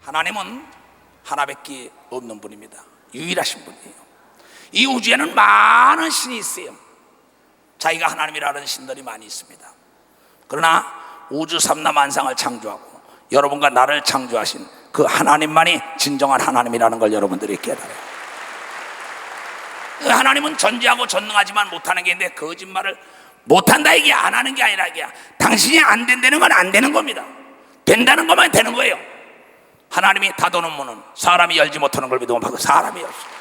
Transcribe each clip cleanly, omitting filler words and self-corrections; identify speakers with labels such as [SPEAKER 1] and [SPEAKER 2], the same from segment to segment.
[SPEAKER 1] 하나님은 하나밖에 없는 분입니다. 유일하신 분이에요. 이 우주에는 많은 신이 있어요. 자기가 하나님이라는 신들이 많이 있습니다. 그러나 우주 삼라만상을 창조하고 여러분과 나를 창조하신 그 하나님만이 진정한 하나님이라는 걸 여러분들이 깨달아요. 하나님은 전지하고 전능하지만 못하는 게 있는데, 거짓말을 못한다 이게 안 하는 게 아니라 이게 당신이 안 된다는 건 안 되는 겁니다. 된다는 것만 되는 거예요. 하나님이 닫아놓은 문은 사람이 열지 못하는 걸 믿으면 바로 사람이 열었어요.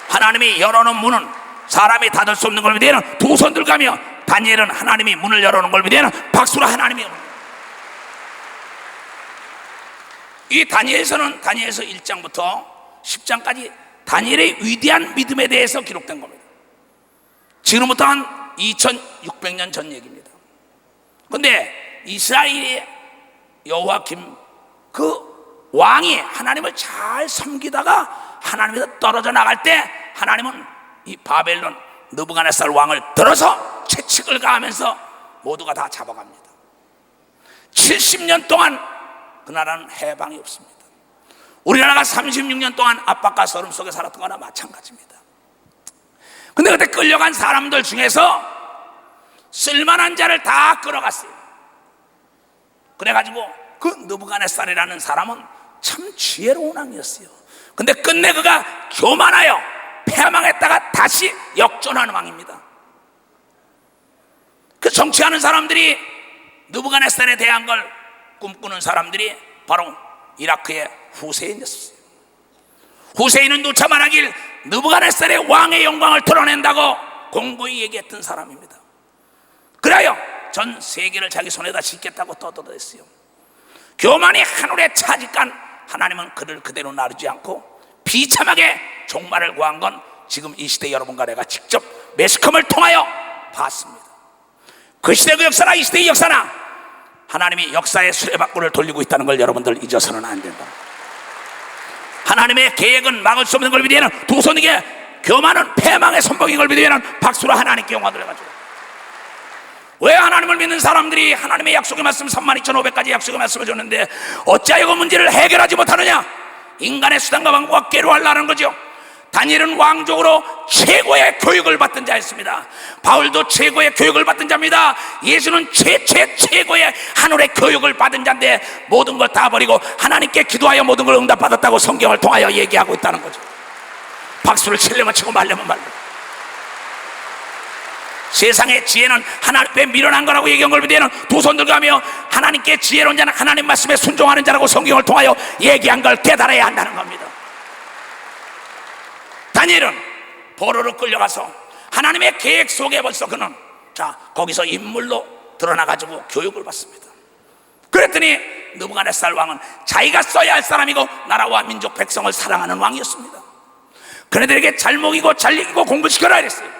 [SPEAKER 1] 하나님이 열어놓은 문은 사람이 닫을 수 없는 걸 믿으면 두 손 들가며, 다니엘은 하나님이 문을 열어놓은 걸 믿으면 박수로 하나님이 열어놓은. 이 다니엘서는 다니엘서 1장부터 10장까지 다니엘의 위대한 믿음에 대해서 기록된 겁니다. 지금부터 한 2600년 전 얘기입니다. 그런데 이스라엘의 여호와김 그 왕이 하나님을 잘 섬기다가 하나님에서 떨어져 나갈 때, 하나님은 이 바벨론 느부갓네살 왕을 들어서 채찍을 가하면서 모두가 다 잡아갑니다. 70년 동안 그 나라는 해방이 없습니다. 우리나라가 36년 동안 압박과 서름 속에 살았던 거나 마찬가지입니다. 근데 그때 끌려간 사람들 중에서 쓸만한 자를 다 끌어갔어요. 그래가지고 그 느부갓네살이라는 사람은 참 지혜로운 왕이었어요. 근데 끝내 그가 교만하여 패망했다가 다시 역전하는 왕입니다. 그 정치하는 사람들이, 느부갓네살에 대한 걸 꿈꾸는 사람들이 바로 이라크의 후세인이었어요. 후세인은 누차 말하길 느부갓네살의 왕의 영광을 드러낸다고 공고히 얘기했던 사람입니다. 그래요 전 세계를 자기 손에다 싣겠다고 떠들어댔어요. 교만이 하늘에 차지간 하나님은 그를 그대로 놔두지 않고 비참하게 종말을 구한 건 지금 이 시대 여러분과 내가 직접 매스컴을 통하여 봤습니다. 그 시대 그 역사나 이 시대의 역사나 하나님이 역사의 수레바퀴를 돌리고 있다는 걸 여러분들 잊어서는 안 된다. 하나님의 계획은 막을 수 없는 걸 믿으면 두 손에게 교만은 패망의 선봉인 걸 믿으면 박수로 하나님께 영광을 해가지고. 왜 하나님을 믿는 사람들이 하나님의 약속의 말씀 32,500가지 약속의 말씀을 줬는데 어찌하여 그 문제를 해결하지 못하느냐? 인간의 수단과 방법과 꾀로하려는 거죠. 다니엘은 왕족으로 최고의 교육을 받던 자였습니다. 바울도 최고의 교육을 받던 자입니다. 예수는 최고의 하늘의 교육을 받은 자인데 모든 걸 다 버리고 하나님께 기도하여 모든 걸 응답받았다고 성경을 통하여 얘기하고 있다는 거죠. 박수를 치려면 치고 말려면 말려. 세상의 지혜는 하나님 앞에 미련한 거라고 얘기한 걸 믿으면 두 손 들가며 하나님께 지혜로운 자는 하나님 말씀에 순종하는 자라고 성경을 통하여 얘기한 걸 깨달아야 한다는 겁니다. 다니엘은 포로로 끌려가서 하나님의 계획 속에 벌써 그는 거기서 인물로 드러나가지고 교육을 받습니다. 그랬더니 느부갓네살 왕은 자기가 써야 할 사람이고 나라와 민족 백성을 사랑하는 왕이었습니다. 그네들에게 잘 먹이고 잘 이기고 공부시켜라 이랬어요.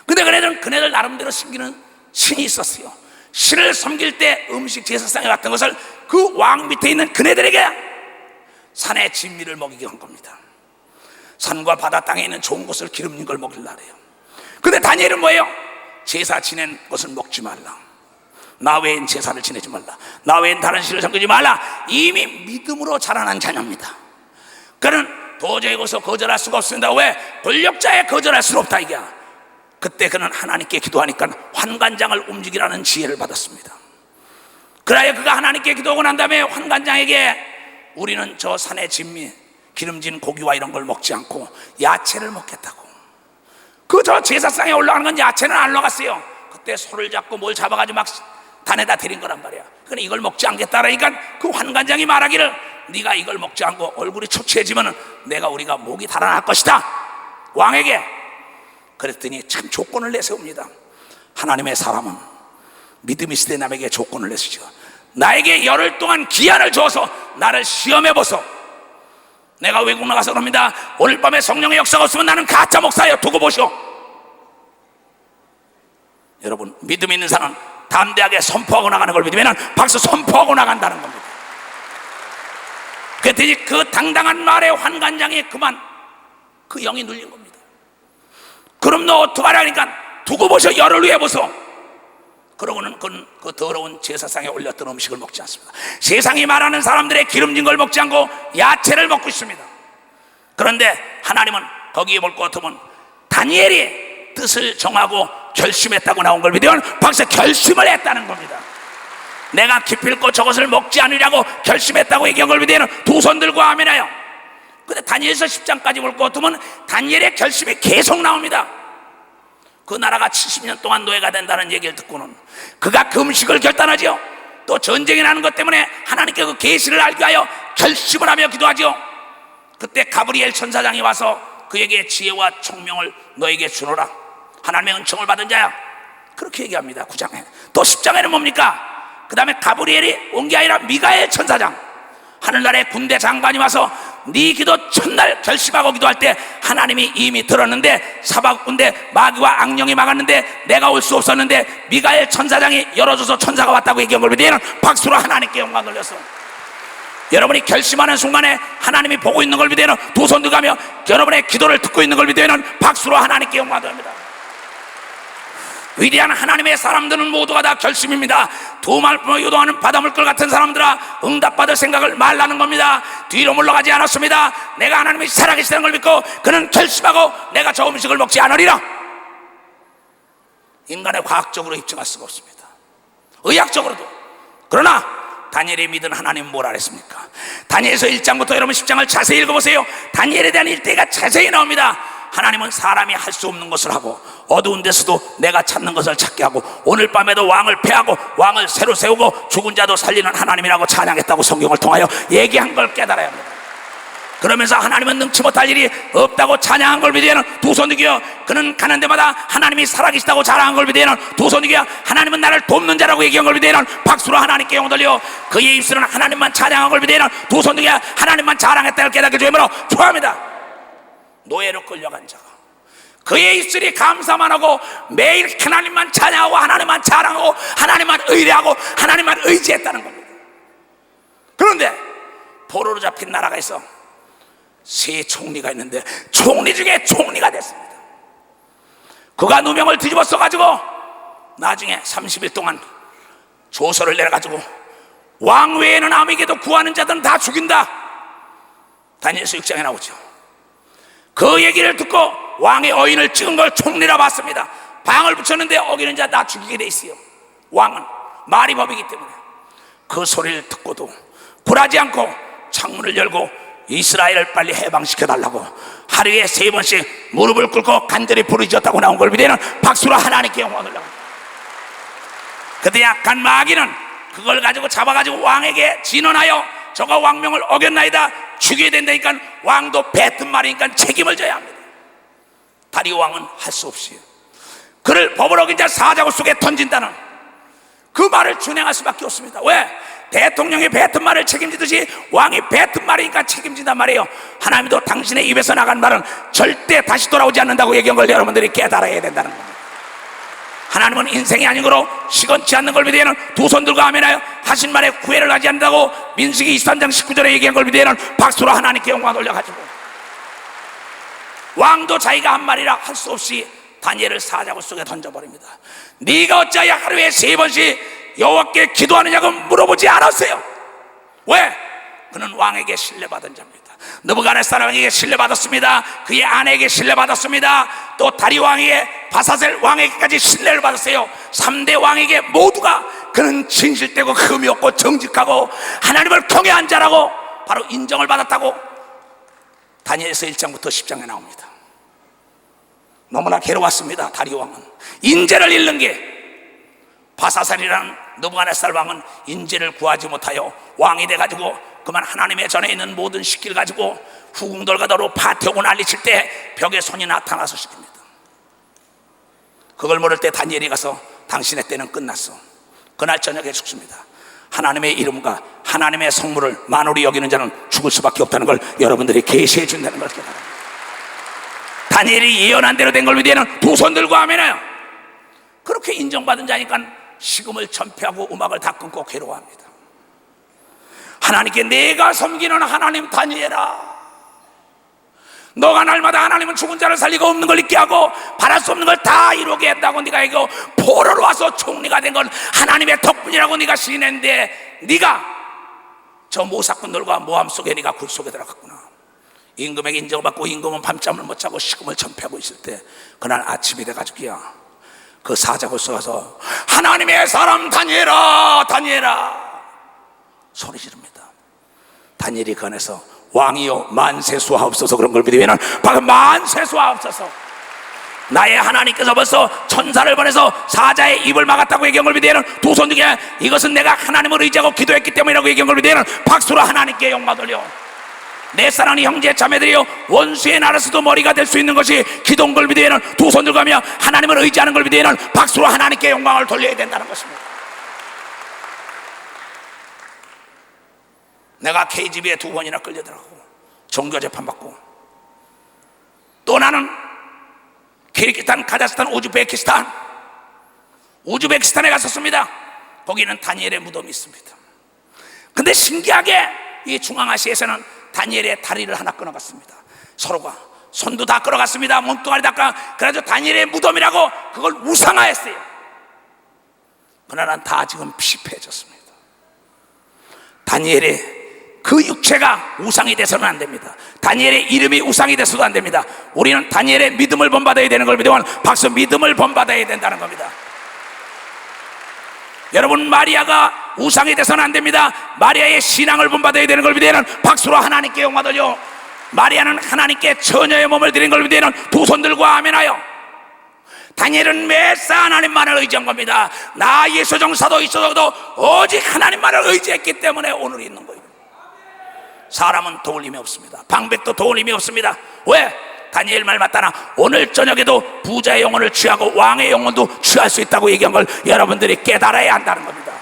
[SPEAKER 1] 근데 그네들 나름대로 섬기는 신이 있었어요. 신을 섬길 때 음식 제사상에 같은 것을 그 왕 밑에 있는 그네들에게 산의 진미를 먹이게 한 겁니다. 산과 바다 땅에 있는 좋은 것을 기름진 걸 먹이려고 해요. 근데 다니엘은 뭐예요? 제사 지낸 것을 먹지 말라. 나 외엔 제사를 지내지 말라. 나 외엔 다른 신을 섬기지 말라. 이미 믿음으로 자라난 자녀입니다. 그는 도저히 거기서 거절할 수가 없습니다. 왜? 권력자에 거절할 수는 없다 이게야. 그때 그는 하나님께 기도하니까 환관장을 움직이라는 지혜를 받았습니다. 그래야 그가 하나님께 기도하고 난 다음에 환관장에게 우리는 저 산의 진미 기름진 고기와 이런 걸 먹지 않고 야채를 먹겠다고. 저 제사상에 올라가는 건 야채는 안 올라갔어요. 그때 소를 잡고 뭘 잡아가지고 막 단에다 데린 거란 말이야. 그러니까 이걸 먹지 않겠다라니까 그 환관장이 말하기를 네가 이걸 먹지 않고 얼굴이 초췌해지면 우리가 목이 달아날 것이다 왕에게. 그랬더니 참 조건을 내세웁니다. 하나님의 사람은 믿음 있을 때 남에게 조건을 내시죠. 나에게 열흘 동안 기한을 줘서 나를 시험해보소. 내가 외국 나가서 그럽니다. 오늘 밤에 성령의 역사가 없으면 나는 가짜 목사예요. 두고 보시오. 여러분 믿음 있는 사람은 담대하게 선포하고 나가는 걸 믿으면 박수 선포하고 나간다는 겁니다. 그랬더니 그 당당한 말에 환관장이 그만 그 영이 눌린 겁니다. 그럼 너 어떡하라니까 두고 보셔. 열흘 후에 보소. 그러고는 그 더러운 제사상에 올렸던 음식을 먹지 않습니다. 세상이 말하는 사람들의 기름진 걸 먹지 않고 야채를 먹고 있습니다. 그런데 하나님은 거기에 볼 것 같으면 다니엘이 뜻을 정하고 결심했다고 나온 걸 믿으면 벌써 결심을 했다는 겁니다. 내가 기필코 저것을 먹지 않으려고 결심했다고 얘기한 걸 믿으면 두 손 들고 아멘해요. 근데 다니엘서 10장까지 볼 것 같으면 다니엘의 결심이 계속 나옵니다. 그 나라가 70년 동안 노예가 된다는 얘기를 듣고는 그가 그 음식을 결단하죠. 또 전쟁이 나는 것 때문에 하나님께 그 계시를 알게 하여 결심을 하며 기도하죠. 그때 가브리엘 천사장이 와서 그에게 지혜와 총명을 너에게 주노라. 하나님의 은총을 받은 자야. 그렇게 얘기합니다. 9장에. 또 10장에는 뭡니까? 그 다음에 가브리엘이 온 게 아니라 미가엘 천사장, 하늘나라의 군대 장관이 와서 네 기도 첫날 결심하고 기도할 때 하나님이 이미 들었는데 사박 군대 마귀와 악령이 막았는데 내가 올 수 없었는데 미가엘 천사장이 열어줘서 천사가 왔다고 얘기한 걸 믿으면 박수로 하나님께 영광 돌렸어. 여러분이 결심하는 순간에 하나님이 보고 있는 걸 믿으면 두 손 들어가며 여러분의 기도를 듣고 있는 걸 믿으면 박수로 하나님께 영광 돌립니다. 위대한 하나님의 사람들은 모두가 다 결심입니다. 두 말뿐 유도하는 바닷물결 같은 사람들아, 응답받을 생각을 말라는 겁니다. 뒤로 물러가지 않았습니다. 내가 하나님이 살아계시다는 걸 믿고 그는 결심하고 내가 저 음식을 먹지 않으리라. 인간의 과학적으로 입증할 수가 없습니다. 의학적으로도. 그러나 다니엘이 믿은 하나님은 뭐라 그랬습니까? 다니엘서 1장부터 여러분 10장을 자세히 읽어보세요. 다니엘에 대한 일대가 자세히 나옵니다. 하나님은 사람이 할 수 없는 것을 하고 어두운 데서도 내가 찾는 것을 찾게 하고 오늘 밤에도 왕을 패하고 왕을 새로 세우고 죽은 자도 살리는 하나님이라고 찬양했다고 성경을 통하여 얘기한 걸 깨달아야 합니다. 그러면서 하나님은 능치 못할 일이 없다고 찬양한 걸 믿으면 두 손 들기요. 그는 가는 데마다 하나님이 살아계시다고 자랑한 걸 믿으면 두 손 들기요. 하나님은 나를 돕는 자라고 얘기한 걸 믿으면 박수로 하나님께 영광 돌려. 그의 입술은 하나님만 찬양한 걸 믿으면 두 손 들기요. 하나님만 자랑했다고 깨닫게 주임으로 좋아합니다. 노예로 끌려간 자가 그의 입술이 감사만 하고 매일 하나님만 찬양하고 하나님만 자랑하고 하나님만 의뢰하고 하나님만 의지했다는 겁니다. 그런데 포로로 잡힌 나라가 있어 세 총리가 있는데 총리 중에 총리가 됐습니다. 그가 누명을 뒤집어 써가지고 나중에 30일 동안 조서를 내려가지고 왕 외에는 아무에게도 구하는 자들은 다 죽인다. 다니엘서 6장에 나오죠. 그 얘기를 듣고 왕의 어인을 찍은 걸 총리라 봤습니다. 방을 붙였는데 어기는 자 다 죽이게 돼 있어요. 왕은 말이 법이기 때문에. 그 소리를 듣고도 굴하지 않고 창문을 열고 이스라엘을 빨리 해방시켜달라고 하루에 3번씩 무릎을 꿇고 간절히 부르짖었다고 나온 걸 믿으면 박수로 하나님께 영광을 올려요. 그때 약한 마귀는 그걸 가지고 잡아가지고 왕에게 진언하여 저가 왕명을 어겼나이다 죽여야 된다니까 왕도 뱉은 말이니까 책임을 져야 합니다. 다리오 왕은 할 수 없이 그를 법을 어긴 자 사자굴 속에 던진다는 그 말을 준행할 수밖에 없습니다. 왜? 대통령이 뱉은 말을 책임지듯이 왕이 뱉은 말이니까 책임진단 말이에요. 하나님도 당신의 입에서 나간 말은 절대 다시 돌아오지 않는다고 얘기한 걸 여러분들이 깨달아야 된다는 겁니다. 하나님은 인생이 아닌 거로 시건치 않는 걸 믿으면 두 손 들고 아멘하여 하신 말에 구애를 하지 않는다고 민수기 23장 19절에 얘기한 걸 믿으면 박수로 하나님께 영광을 올려가지고 왕도 자기가 한 말이라 할 수 없이 다니엘을 사자굴 속에 던져버립니다. 네가 어찌하여 하루에 3번씩 여호와께 기도하느냐고 물어보지 않았어요. 왜? 그는 왕에게 신뢰받은 자입니다. 느부갓네살 왕에게 신뢰받았습니다. 그의 아내에게 신뢰받았습니다. 또 다리 왕에게 바사셀 왕에게까지 신뢰를 받았어요. 3대 왕에게 모두가 그는 진실되고 흠이 없고 정직하고 하나님을 경외한 자라고 바로 인정을 받았다고 다니엘서 1장부터 10장에 나옵니다. 너무나 괴로웠습니다. 다리 왕은 인재를 잃는 게 바사셀이라는 느부갓네살 왕은 인재를 구하지 못하여 왕이 돼가지고 그만 하나님의 전에 있는 모든 식기를 가지고 후궁들과더러 파티하고 난리칠 때 벽에 손이 나타나서 시킵니다. 그걸 모를 때 다니엘이 가서 당신의 때는 끝났어. 그날 저녁에 죽습니다. 하나님의 이름과 하나님의 성물을 만홀히 여기는 자는 죽을 수밖에 없다는 걸 여러분들이 계시해 준다는 걸 깨달아요. 다니엘이 예언한 대로 된 걸 믿으면 두 손 들고 아멘해요. 그렇게 인정받은 자니까 식음을 전폐하고 음악을 다 끊고 괴로워합니다. 하나님께 내가 섬기는 하나님 다니엘아, 너가 날마다 하나님은 죽은 자를 살리고 없는 걸 있게 하고 바랄 수 없는 걸 다 이루게 했다고 네가 얘기하고 포로로 와서 총리가 된 건 하나님의 덕분이라고 네가 시인했는데 네가 저 모사꾼들과 모함 속에 네가 굴 속에 들어갔구나. 임금에게 인정받고 임금은 밤잠을 못 자고 식음을 전폐하고 있을 때 그날 아침이 돼가지고야 그 사자굴 쏘아서 하나님의 사람 다니엘아 다니엘아 소리 지릅니다. 다니엘이 그 안에서 왕이여 만세수하옵소서 그런 걸 믿으면 방금 만세수하옵소서 나의 하나님께서 벌써 천사를 보내서 사자의 입을 막았다고 얘기한 걸 믿으면 두 손 중에 이것은 내가 하나님을 의지하고 기도했기 때문이라고 얘기한 걸 믿으면 박수로 하나님께 영광 돌려. 내 사랑하는 형제 자매들이여 원수의 나라에서도 머리가 될 수 있는 것이 기도인 걸 믿으면 두 손 들고 하며 하나님을 의지하는 걸 믿으면 박수로 하나님께 영광을 돌려야 된다는 것입니다. 내가 KGB에 2번이나 끌려들어가고 종교재판 받고 또 나는 키르기스탄, 카자흐스탄, 우즈베키스탄에 갔었습니다. 거기는 다니엘의 무덤이 있습니다. 근데 신기하게 이 중앙아시아에서는 다니엘의 다리를 하나 끊어갔습니다. 서로가 손도 다 끌어갔습니다. 몸뚱아리 다 끌어. 그래서 다니엘의 무덤이라고 그걸 우상화했어요. 그러나 다 지금 피폐해졌습니다. 다니엘의 그 육체가 우상이 돼서는 안 됩니다. 다니엘의 이름이 우상이 돼서도 안 됩니다. 우리는 다니엘의 믿음을 본받아야 되는 걸 믿으면 박수 믿음을 본받아야 된다는 겁니다. 여러분 마리아가 우상이 돼서는 안 됩니다. 마리아의 신앙을 본받아야 되는 걸 믿으면 박수로 하나님께 영광 돌려. 마리아는 하나님께 처녀의 몸을 드린 걸 믿으면 두 손 들고 아멘하여. 다니엘은 매사 하나님만을 의지한 겁니다. 나 예수종 사도 있어도 오직 하나님만을 의지했기 때문에 오늘이 있는 거예요. 사람은 도울 힘이 없습니다. 방백도 도울 힘이 없습니다. 왜? 다니엘 말 맞다나 오늘 저녁에도 부자의 영혼을 취하고 왕의 영혼도 취할 수 있다고 얘기한 걸 여러분들이 깨달아야 한다는 겁니다.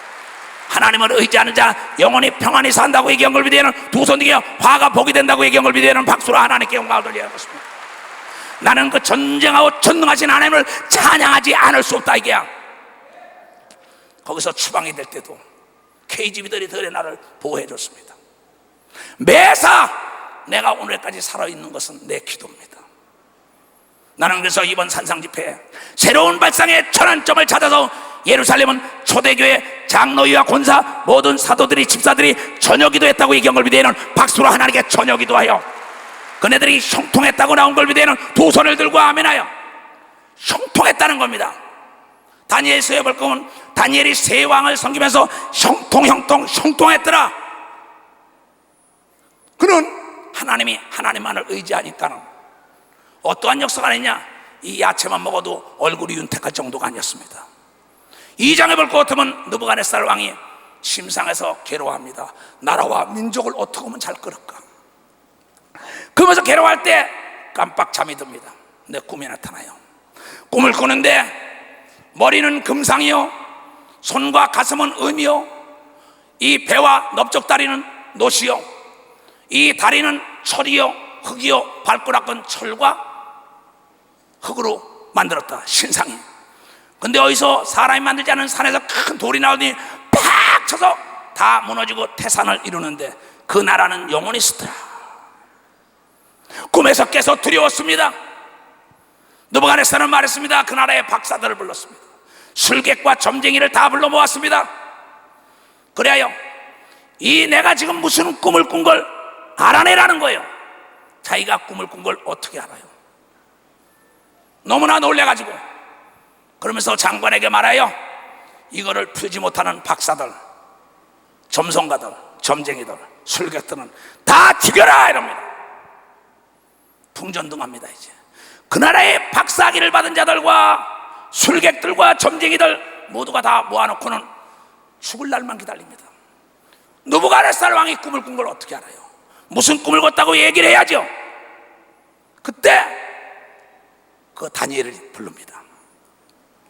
[SPEAKER 1] 하나님을 의지하는 자 영혼이 평안히 산다고 얘기한 걸 믿으면 두 손 등에 화가 복이 된다고 얘기한 걸 믿으면 박수로 하나님께 영광을 돌려야 하겠습니다. 나는 그 전쟁하고 전능하신 하나님을 찬양하지 않을 수 없다 이게야. 거기서 추방이 될 때도 KGB들이 덜에 나를 보호해 줬습니다. 매사 내가 오늘까지 살아있는 것은 내 기도입니다. 나는 그래서 이번 산상집회에 새로운 발상의 전환점을 찾아서 예루살렘은 초대교회 장로위와 권사 모든 사도들이 집사들이 전혀기도 했다고 얘기한 걸 믿으면 박수로 하나님께 전혀기도 하여 그네들이 형통했다고 나온 걸 믿으면 두 손을 들고 아멘하여. 형통했다는 겁니다. 다니엘서에 볼 거면 다니엘이 세 왕을 섬기면서 형통했더라. 그는 하나님이 하나님만을 의지하니까는 어떠한 역사가 아니냐, 이 야채만 먹어도 얼굴이 윤택할 정도가 아니었습니다. 2장에 볼 것 같으면 느부갓네살 왕이 심상에서 괴로워합니다. 나라와 민족을 어떻게 하면 잘 끌을까. 그러면서 괴로워할 때 깜빡 잠이 듭니다. 내 꿈에 나타나요. 꿈을 꾸는데 머리는 금상이요, 손과 가슴은 음이요, 이 배와 넓적다리는 노시요, 이 다리는 철이요 흙이요, 발가락은 철과 흙으로 만들었다. 신상이. 근데 어디서 사람이 만들지 않은 산에서 큰 돌이 나오더니 팍 쳐서 다 무너지고 태산을 이루는데 그 나라는 영원히 있었더라. 꿈에서 깨서 두려웠습니다. 느부갓네살은 말했습니다. 그 나라의 박사들을 불렀습니다. 술객과 점쟁이를 다 불러 모았습니다. 그래야 이 내가 지금 무슨 꿈을 꾼 걸 알아내라는 거예요. 자기가 꿈을 꾼 걸 어떻게 알아요? 너무나 놀래가지고 그러면서 장관에게 말해요. 이거를 풀지 못하는 박사들, 점성가들, 점쟁이들, 술객들은 다 죽여라 이럽니다. 풍전등합니다. 이제 그 나라의 박사학위를 받은 자들과 술객들과 점쟁이들 모두가 다 모아놓고는 죽을 날만 기다립니다. 느부갓네살 왕이 꿈을 꾼 걸 어떻게 알아요? 무슨 꿈을 꿨다고 얘기를 해야죠. 그때 그 다니엘을 부릅니다.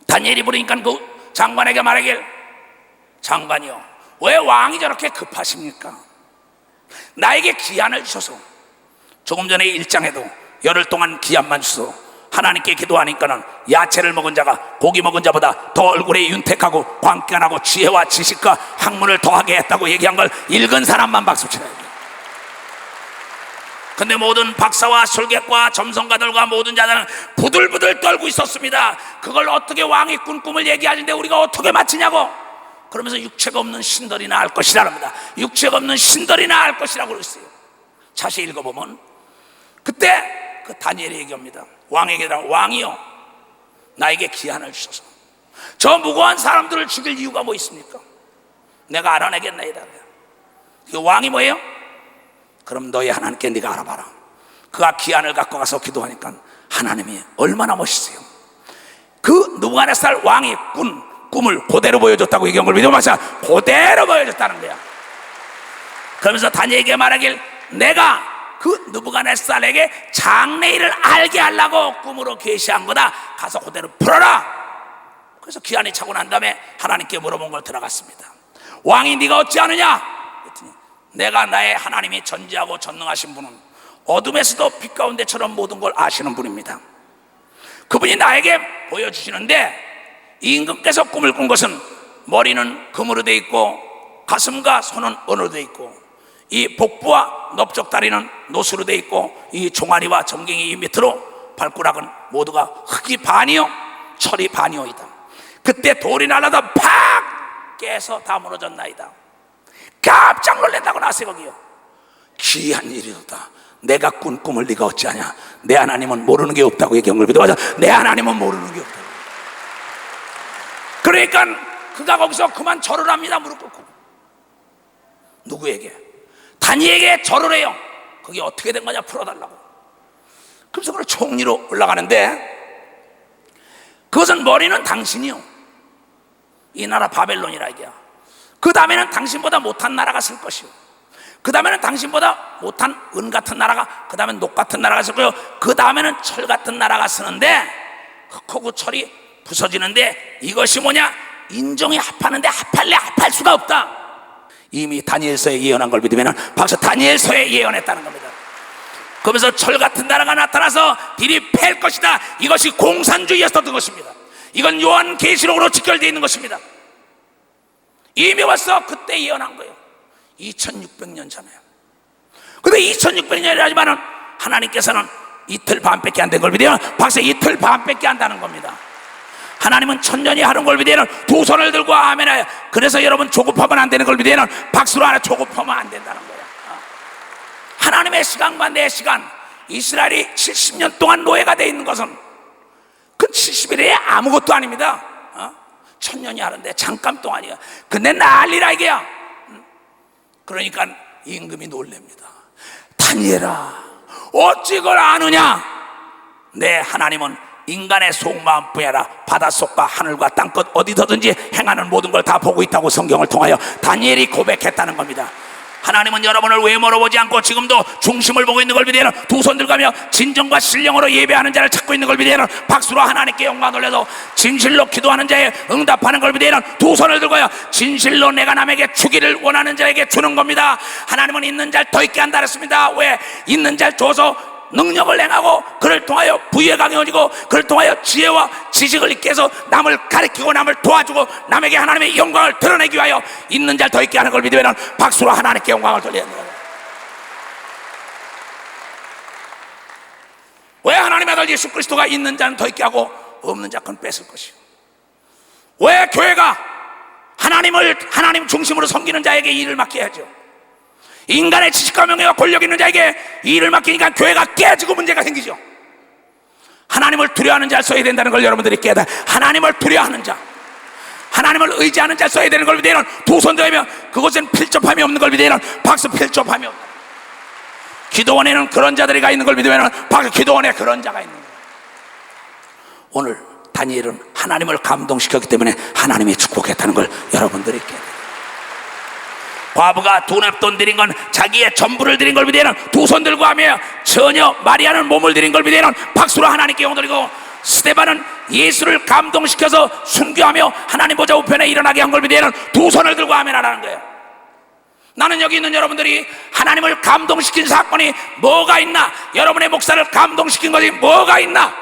[SPEAKER 1] 다니엘이 부르니까 그 장관에게 말하길, 장관이요, 왜 왕이 저렇게 급하십니까? 나에게 기한을 주셔서, 조금 전에 1장에도 열흘 동안 기한만 주셔서 하나님께 기도하니까는 야채를 먹은 자가 고기 먹은 자보다 더 얼굴에 윤택하고 광기가 나고 지혜와 지식과 학문을 더하게 했다고 얘기한 걸 읽은 사람만 박수 치라요. 근데 모든 박사와 설객과 점성가들과 모든 자들은 부들부들 떨고 있었습니다. 그걸 어떻게 왕이 꾼 꿈을 얘기하는데 우리가 어떻게 맞히냐고. 그러면서 육체가 없는 신들이나 할 것이라 합니다. 육체가 없는 신들이나 할 것이라고 그랬어요. 자세히 읽어보면 그때 그 다니엘이 얘기합니다. 왕에게라, 왕이여 나에게 기한을 주셔서 저 무고한 사람들을 죽일 이유가 뭐 있습니까? 내가 알아내겠나이다. 그 왕이 뭐예요? 그럼 너희 하나님께 네가 알아봐라. 그가 기한을 갖고 가서 기도하니까 하나님이 얼마나 멋있어요. 그 느부갓네살 왕이 꾼 꿈을 그대로 보여줬다고 얘기한 걸 믿어보자. 그대로 보여줬다는 거야. 그러면서 다니엘에게 말하길 내가 그 느부갓네살에게 장래일을 알게 하려고 꿈으로 계시한 거다. 가서 그대로 풀어라. 그래서 기한이 차고 난 다음에 하나님께 물어본 걸 들어갔습니다. 왕이 네가 어찌하느냐? 내가 나의 하나님이 전지하고 전능하신 분은 어둠에서도 빛 가운데처럼 모든 걸 아시는 분입니다. 그분이 나에게 보여주시는데 이 임금께서 꿈을 꾼 것은 머리는 금으로 되어 있고 가슴과 손은 은으로 되어 있고 이 복부와 넓적다리는 노수로 되어 있고 이 종아리와 점갱이 이 밑으로 발가락은 모두가 흙이 반이요 철이 반이오이다. 그때 돌이 날아다 팍 깨서 다 무너졌나이다. 깜짝 놀란다고 나서 거기요. 귀한 일이로다. 내가 꾼 꿈을 네가 어찌하냐? 내 하나님은 모르는 게 없다고 얘기한 걸 믿어봐자. 내 하나님은 모르는 게 없다고. 그러니까 그가 거기서 그만 절을 합니다. 무릎 꿇고. 누구에게? 다니엘에게 절을 해요. 그게 어떻게 된 거냐 풀어달라고. 그래서 그걸 총리로 올라가는데 그것은 머리는 당신이요 이 나라 바벨론이라 이게야. 그 다음에는 당신보다 못한 나라가 쓸 것이요. 그 다음에는 당신보다 못한 은 같은 나라가, 그 다음엔 녹 같은 나라가 쓸 거요. 그 다음에는 철 같은 나라가 쓰는데 흙하고 철이 부서지는데 이것이 뭐냐? 인종이 합하는데 합할래 합할 수가 없다. 이미 다니엘서에 예언한 걸 믿으면 박사 다니엘서에 예언했다는 겁니다. 그러면서 철 같은 나라가 나타나서 들이 팰 것이다. 이것이 공산주의였던 것입니다. 이건 요한계시록으로 직결되어 있는 것입니다. 이미 벌써 그때 예언한 거예요. 2600년 전에요. 근데 2600년이라지만은 하나님께서는 이틀 반밖에 안 된 걸 믿으면 박사 이틀 반밖에 안 다는 겁니다. 하나님은 천년이 하는 걸 믿으면 두 손을 들고 아멘해요. 그래서 여러분 조급하면 안 되는 걸 믿으면 박수로 하나 조급하면 안 된다는 거예요. 하나님의 시간과 내 시간, 이스라엘이 70년 동안 노예가 되어 있는 것은 그 70일이 아무것도 아닙니다. 천년이 하는데 잠깐 동안이야. 근데 난리라 이게야. 그러니까 임금이 놀랍니다. 다니엘아 어찌 그걸 아느냐? 내 하나님은 인간의 속마음뿐 아니라 바닷속과 하늘과 땅끝 어디서든지 행하는 모든 걸 다 보고 있다고 성경을 통하여 다니엘이 고백했다는 겁니다. 하나님은 여러분을 외모로 보지 않고 지금도 중심을 보고 있는 걸 믿으면 두 손 들가며 진정과 신령으로 예배하는 자를 찾고 있는 걸 믿으면 박수로 하나님께 영광 돌려서 진실로 기도하는 자에 응답하는 걸 믿으면 두 손을 들고요. 진실로 내가 남에게 주기를 원하는 자에게 주는 겁니다. 하나님은 있는 자를 더 있게 한다 그랬습니다. 왜? 있는 자를 줘서 능력을 행하고 그를 통하여 부의 강해지고 그를 통하여 지혜와 지식을 있게 해서 남을 가르치고 남을 도와주고 남에게 하나님의 영광을 드러내기 위하여 있는 자를 더 있게 하는 걸 믿으면 박수로 하나님께 영광을 돌리는 거예요. 왜 하나님의 아들 예수 그리스도가 있는 자는 더 있게 하고 없는 자는 뺏을 것이요. 왜 교회가 하나님 중심으로 섬기는 자에게 일을 맡게 하죠. 인간의 지식과 명예와 권력 있는 자에게 일을 맡기니까 교회가 깨지고 문제가 생기죠. 하나님을 두려워하는 자를 써야 된다는 걸 여러분들이 깨달아. 하나님을 두려워하는 자, 하나님을 의지하는 자를 써야 되는 걸 믿으면 두 손 들면 그것은 필접함이 없는 걸 믿으면 박수 필접함이 없다. 기도원에는 그런 자들이 가 있는 걸 믿으면 박수 기도원에 그런 자가 있는 거예요. 오늘 다니엘은 하나님을 감동시켰기 때문에 하나님이 축복했다는 걸 여러분들이 깨달아요. 과부가 두 납돈 드린 건 자기의 전부를 드린 걸 믿으면 두 손 들고 하며 처녀 마리아는 몸을 드린 걸 믿으면 박수로 하나님께 영광 돌리고 스데반은 예수를 감동시켜서 순교하며 하나님 보좌 우편에 일어나게 한 걸 믿으면 두 손을 들고 아멘 하라는 거예요. 나는 여기 있는 여러분들이 하나님을 감동시킨 사건이 뭐가 있나? 여러분의 목사를 감동시킨 것이 뭐가 있나?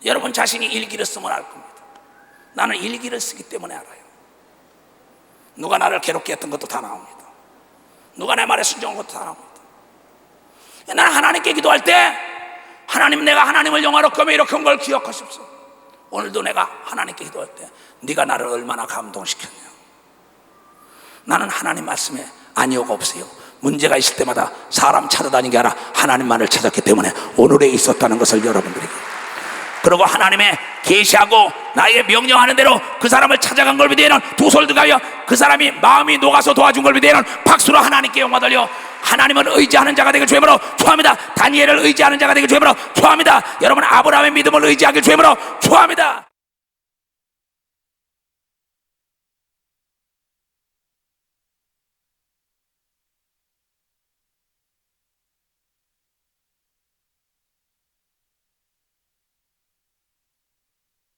[SPEAKER 1] 여러분 자신이 일기를 쓰면 알 겁니다. 나는 일기를 쓰기 때문에 알아요. 누가 나를 괴롭게 했던 것도 다 나옵니다. 누가 내 말에 순종한 것도 다 나옵니다. 나는 하나님께 기도할 때 하나님, 내가 하나님을 영화롭게 하며 이렇게 한 걸 기억하십시오. 오늘도 내가 하나님께 기도할 때 네가 나를 얼마나 감동시켰냐. 나는 하나님 말씀에 아니오가 없어요. 문제가 있을 때마다 사람 찾아다니는 게 아니라 하나님만을 찾았기 때문에 오늘에 있었다는 것을 여러분들에게, 그리고 하나님의 계시하고 나에게 명령하는 대로 그 사람을 찾아간 걸 위대에는 두 손을 들어가며 그 사람이 마음이 녹아서 도와준 걸 위대에는 박수로 하나님께 영광 돌려 하나님을 의지하는 자가 되길 주님으로 축원합니다. 다니엘을 의지하는 자가 되길 주님으로 축원합니다. 여러분 아브라함의 믿음을 의지하길 주님으로 축원합니다.